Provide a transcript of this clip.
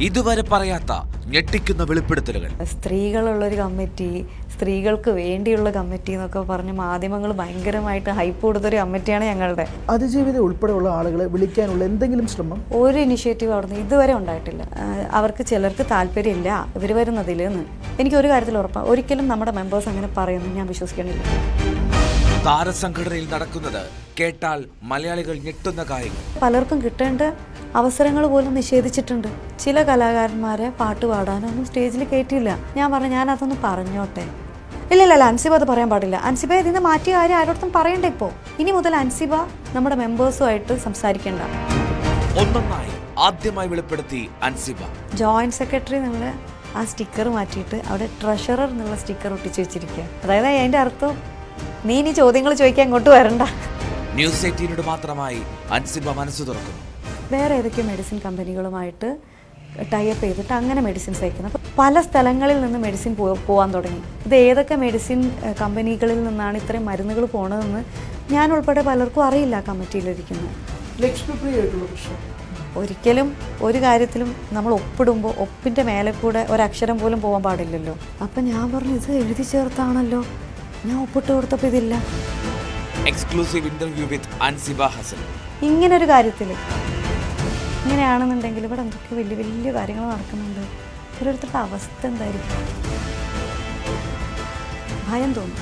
ഇതുവരെ പറയാത്ത ഞെട്ടിക്കുന്ന വെളിപ്പെടുത്തലുകൾ. സ്ത്രീകളുള്ളൊരു കമ്മിറ്റി, സ്ത്രീകൾക്ക് വേണ്ടിയുള്ള കമ്മിറ്റി എന്നൊക്കെ പറഞ്ഞ് മാധ്യമങ്ങൾ ഭയങ്കരമായിട്ട് ഹൈപ്പ് കൊടുത്തൊരു കമ്മിറ്റിയാണ് ഞങ്ങളുടെ. അതിജീവിത ഉൾപ്പെടെയുള്ള ആളുകളെ വിളിക്കാനുള്ള എന്തെങ്കിലും ശ്രമം? ഒരു ഇനിഷ്യേറ്റീവ് അവിടുന്ന് ഇതുവരെ ഉണ്ടായിട്ടില്ല. അവർക്ക് ചിലർക്ക് താല്പര്യമില്ല ഇവർ വരുന്നതിൽ എന്ന് എനിക്കൊരു കാര്യത്തിൽ ഉറപ്പാണ്. ഒരിക്കലും നമ്മുടെ മെമ്പേഴ്സ് അങ്ങനെ പറയുന്നു ഞാൻ വിശ്വസിക്കണില്ല. താരസംഘടനയിൽ നടക്കുന്നത് കേട്ടാൽ മലയാളികൾ ഞെട്ടുന്ന കാര്യങ്ങൾ. പലർക്കും കിട്ടേണ്ട അവസരങ്ങൾ പോലും നിഷേധിച്ചിട്ടുണ്ട്. ചില കലാകാരന്മാരെ പാട്ട് പാടാനൊന്നും സ്റ്റേജിൽ കയറ്റിയില്ല. ഞാൻ പറഞ്ഞു ഞാൻ അതൊന്ന് പറഞ്ഞോട്ടെ. ഇല്ല അൻസിബ അത് പറയാൻ പാടില്ല. അൻസിബ ഇതിന് മാറ്റിയ കാര്യം ആരോടത്തും പറയണ്ട. ഇപ്പോൾ ഇനി മുതൽ അൻസിബ നമ്മുടെ മെമ്പേഴ്സുമായിട്ട് സംസാരിക്കേണ്ട. ഒന്നൊന്നായി ആദ്യമായി വെളിപ്പെടുത്തി അൻസിബ. ജോയിന്റ് സെക്രട്ടറി നമ്മൾ ആ സ്റ്റിക്കർ മാറ്റിയിട്ട് അവിടെ ട്രഷറർ എന്നുള്ള സ്റ്റിക്കർ ഒട്ടിച്ച് വെച്ചിരിക്കുക. അതായത് അതിൻ്റെ അർത്ഥം നീ ഇനി ചോദ്യങ്ങൾ ചോദിക്കാൻ ഇങ്ങോട്ട് വരണ്ട. ന്യൂസ് 18 മാത്രമായി അൻസിബ മനസ്സ് തുറക്കുന്നു. വേറെ ഏതൊക്കെ മെഡിസിൻ കമ്പനികളുമായിട്ട് ടൈപ്പ് ചെയ്തിട്ട് അങ്ങനെ മെഡിസിൻസ് അയക്കുന്നത്. അപ്പോൾ പല സ്ഥലങ്ങളിൽ നിന്ന് മെഡിസിൻ പോകാൻ തുടങ്ങി. ഇത് ഏതൊക്കെ മെഡിസിൻ കമ്പനികളിൽ നിന്നാണ് ഇത്രയും മരുന്നുകൾ പോണതെന്ന് ഞാൻ ഉൾപ്പെടെ പലർക്കും അറിയില്ല കമ്മിറ്റിയിലിരിക്കുന്നത്. ഒരിക്കലും ഒരു കാര്യത്തിലും നമ്മൾ ഒപ്പിടുമ്പോൾ ഒപ്പിൻ്റെ മേലെ കൂടെ ഒരക്ഷരം പോലും പോകാൻ പാടില്ലല്ലോ. അപ്പം ഞാൻ പറഞ്ഞു ഇത് എഴുതി ചേർത്താണല്ലോ, ഞാൻ ഒപ്പിട്ട് കൊടുത്തപ്പോൾ ഇതില്ല. Exclusive interview with Ansiba Hasan. ഇങ്ങനൊരു കാര്യത്തിൽ ഇങ്ങനെയാണെന്നുണ്ടെങ്കിൽ ഇവിടെ എന്തൊക്കെ വലിയ വലിയ കാര്യങ്ങൾ നടക്കുന്നുണ്ട്. ഓരോരുത്തരുടെ അവസ്ഥ എന്തായിരിക്കും? ഭയം തോന്നും.